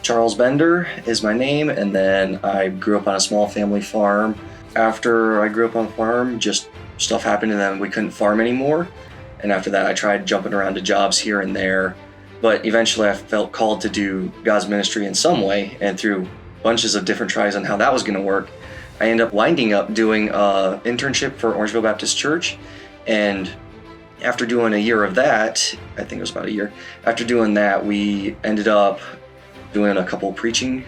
Charles Bender is my name, and then I grew up on a small family farm. After I grew up on a farm, just stuff happened and then we couldn't farm anymore. And after that, I tried jumping around to jobs here and there. But eventually I felt called to do God's ministry in some way, and through bunches of different tries on how that was going to work, I ended up winding up doing an internship for Orangeville Baptist Church. And after doing a year of that, I think it was about a year, after doing that, we ended up doing a couple preaching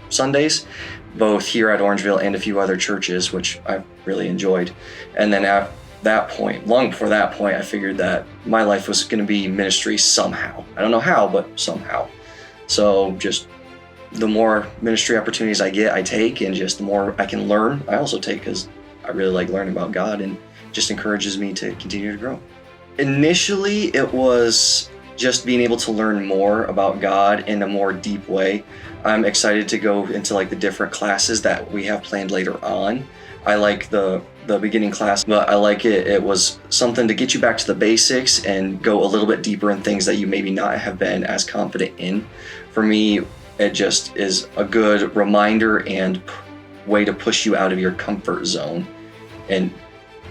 Sundays, both here at Orangeville and a few other churches, which I really enjoyed. And then at that point, long before that point, I figured that my life was going to be ministry somehow. I don't know how, but somehow. So just the more ministry opportunities I get, I take, and just the more I can learn, I also take, because I really like learning about God, and just encourages me to continue to grow. Initially, it was just being able to learn more about God in a more deep way. I'm excited to go into like the different classes that we have planned later on. I like the beginning class, but I like it. It was something to get you back to the basics and go a little bit deeper in things that you maybe not have been as confident in. For me, it just is a good reminder and way to push you out of your comfort zone. And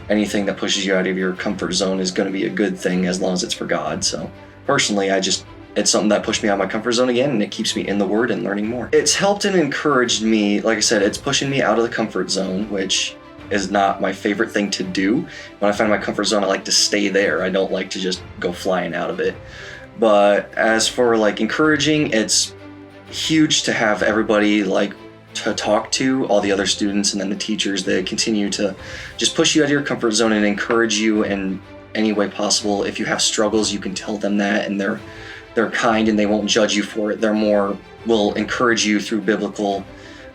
anything that pushes you out of your comfort zone is going to be a good thing as long as it's for God. So personally, it's something that pushed me out of my comfort zone again, and it keeps me in the Word and learning more. It's helped and encouraged me. Like I said, it's pushing me out of the comfort zone, which is not my favorite thing to do. When I find my comfort zone, I like to stay there. I don't like to just go flying out of it. But as for like encouraging, it's huge to have everybody like to talk to, all the other students and then the teachers that continue to just push you out of your comfort zone and encourage you in any way possible. If you have struggles, you can tell them that, and they're kind and they won't judge you for it. They're more will encourage you through biblical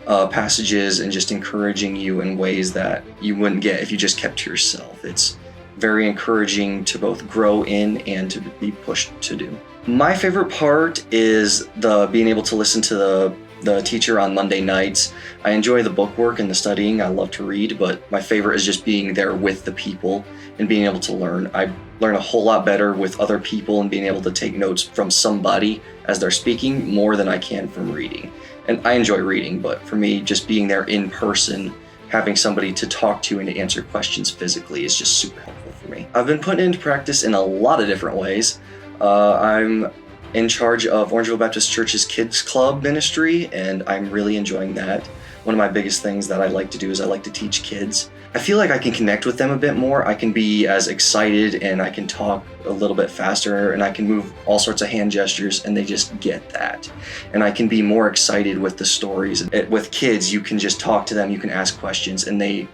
passages and just encouraging you in ways that you wouldn't get if you just kept to yourself. It's very encouraging to both grow in and to be pushed to do. My favorite part is being able to listen to the teacher on Monday nights. I enjoy the book work and the studying. I love to read, but my favorite is just being there with the people and being able to learn. I learn a whole lot better with other people and being able to take notes from somebody as they're speaking more than I can from reading. And I enjoy reading, but for me, just being there in person, having somebody to talk to and to answer questions physically is just super helpful for me. I've been putting into practice in a lot of different ways. I'm in charge of Orangeville Baptist Church's Kids Club ministry, and I'm really enjoying that. One of my biggest things that I like to do is I like to teach kids. I feel like I can connect with them a bit more. I can be as excited and I can talk a little bit faster and I can move all sorts of hand gestures and they just get that. And I can be more excited with the stories. With kids, you can just talk to them, you can ask questions, and they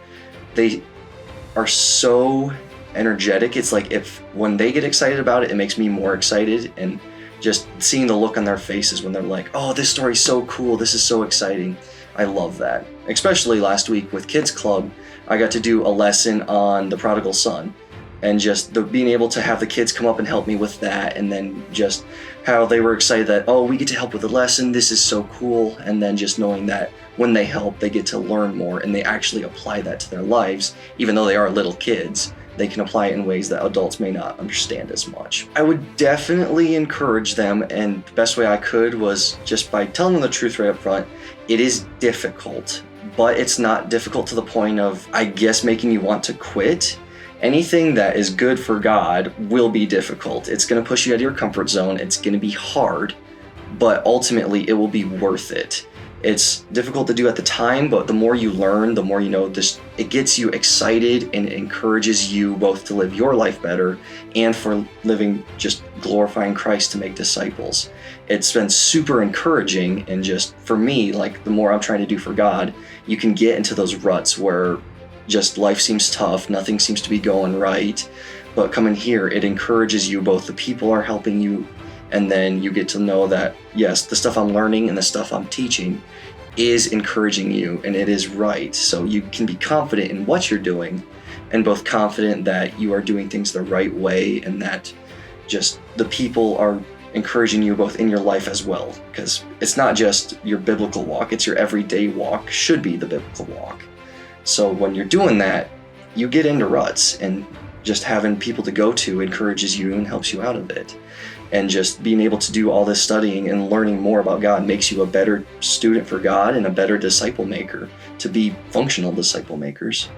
are so energetic. It's like when they get excited about it, it makes me more excited, and just seeing the look on their faces when they're like, oh, this story's so cool, this is so exciting. I love that. Especially last week with Kids Club, I got to do a lesson on the prodigal son, and just being able to have the kids come up and help me with that, and then just how they were excited that, oh, we get to help with the lesson, this is so cool, and then just knowing that when they help, they get to learn more and they actually apply that to their lives, even though they are little kids. They can apply it in ways that adults may not understand as much. I would definitely encourage them, and the best way I could was just by telling them the truth right up front. It is difficult, but it's not difficult to the point of, I guess, making you want to quit. Anything that is good for God will be difficult. It's going to push you out of your comfort zone. It's going to be hard, but ultimately it will be worth it. It's difficult to do at the time, but the more you learn, the more you know, it gets you excited and encourages you both to live your life better and for living, just glorifying Christ to make disciples. It's been super encouraging, and just for me, like the more I'm trying to do for God, you can get into those ruts where just life seems tough, nothing seems to be going right, but coming here, it encourages you, both the people are helping you, and then you get to know that, yes, the stuff I'm learning and the stuff I'm teaching is encouraging you and it is right. So you can be confident in what you're doing, and both confident that you are doing things the right way, and that just the people are encouraging you both in your life as well. Because it's not just your biblical walk, it's your everyday walk, should be the biblical walk. So when you're doing that, you get into ruts, and just having people to go to encourages you and helps you out of it. And just being able to do all this studying and learning more about God makes you a better student for God and a better disciple maker, to be functional disciple makers.